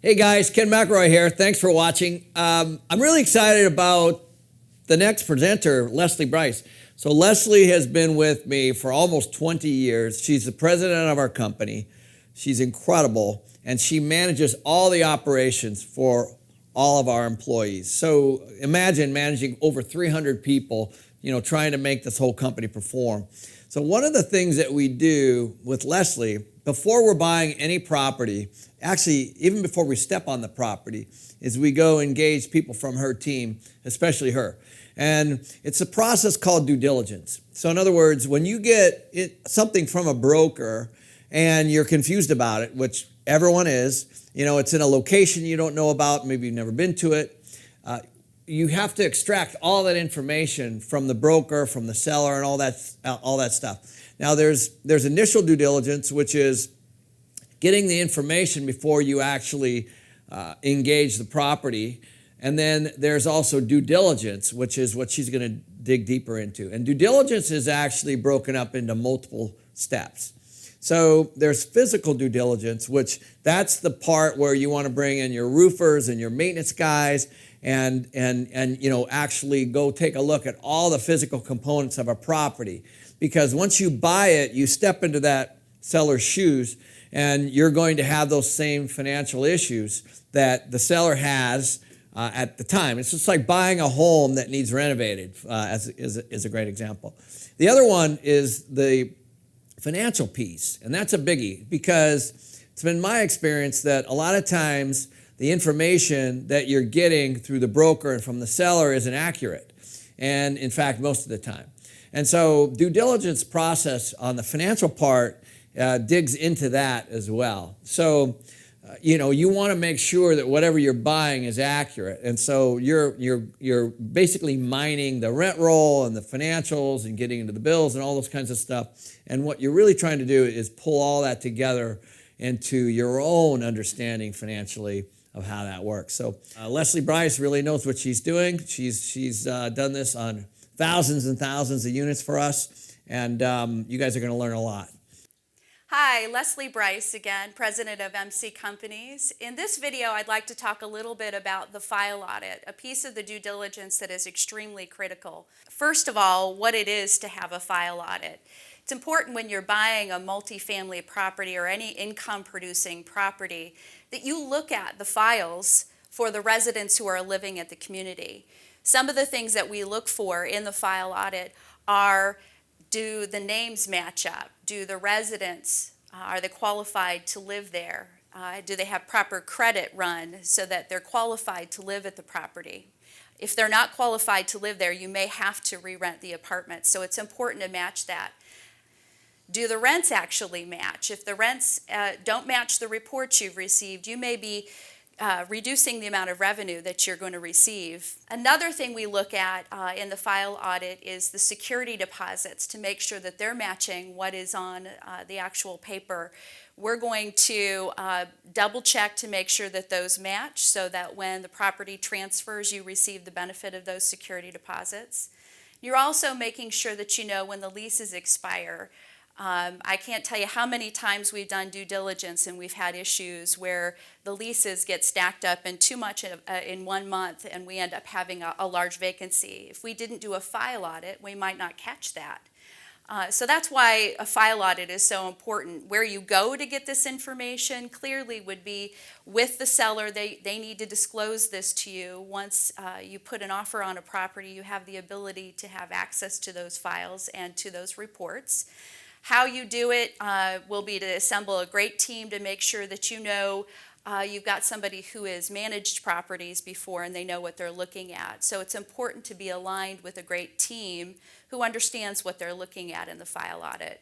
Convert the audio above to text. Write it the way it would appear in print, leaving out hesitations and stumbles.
Hey guys, Ken McElroy here. Thanks for watching. I'm really excited about the next presenter, Leslie Bryce. So Leslie has been with me for almost 20 years. She's the president of our company. She's incredible, and she manages all the operations for all of our employees. So imagine managing over 300 people, trying to make this whole company perform. So one of the things that we do with Leslie, before we're buying any property, actually even before we step on the property, is we go engage people from her team, especially her. And it's a process called due diligence. So in other words, when you get something from a broker and you're confused about it, which everyone is, it's in a location you don't know about, maybe you've never been to it, you have to extract all that information from the broker, from the seller, and all that stuff. Now, there's initial due diligence, which is getting the information before you actually engage the property. And then there's also due diligence, which is what she's going to dig deeper into. And due diligence is actually broken up into multiple steps. So there's physical due diligence, which that's the part where you want to bring in your roofers and your maintenance guys and actually go take a look at all the physical components of a property. Because once you buy it, you step into that seller's shoes and you're going to have those same financial issues that the seller has at the time. It's just like buying a home that needs renovated, is a great example. The other one is the financial piece, and that's a biggie because it's been my experience that a lot of times the information that you're getting through the broker and from the seller isn't accurate, and in fact, most of the time. And so due diligence process on the financial part digs into that as well. So you want to make sure that whatever you're buying is accurate, and so you're basically mining the rent roll and the financials and getting into the bills and all those kinds of stuff. And what you're really trying to do is pull all that together into your own understanding financially of how that works. So Leslie Bryce really knows what she's doing. She's done this on thousands and thousands of units for us, and you guys are going to learn a lot. Hi, Leslie Bryce again, president of MC Companies. In this video, I'd like to talk a little bit about the file audit, a piece of the due diligence that is extremely critical. First of all, what it is to have a file audit. It's important when you're buying a multifamily property or any income-producing property that you look at the files for the residents who are living at the community. Some of the things that we look for in the file audit are, do the names match up? Do the residents, are they qualified to live there? Do they have proper credit run so that they're qualified to live at the property? If they're not qualified to live there, you may have to re-rent the apartment, so it's important to match that. Do the rents actually match? If the rents don't match the reports you've received, you may be reducing the amount of revenue that you're going to receive. Another thing we look at in the file audit is the security deposits to make sure that they're matching what is on the actual paper. We're going to double check to make sure that those match so that when the property transfers, you receive the benefit of those security deposits. You're also making sure that you know when the leases expire. I can't tell you how many times we've done due diligence and we've had issues where the leases get stacked up in too much in 1 month and we end up having a large vacancy. If we didn't do a file audit, we might not catch that. So that's why a file audit is so important. Where you go to get this information clearly would be with the seller. They need to disclose this to you. Once you put an offer on a property, you have the ability to have access to those files and to those reports. How you do it will be to assemble a great team to make sure that you've got somebody who has managed properties before and they know what they're looking at. So it's important to be aligned with a great team who understands what they're looking at in the file audit.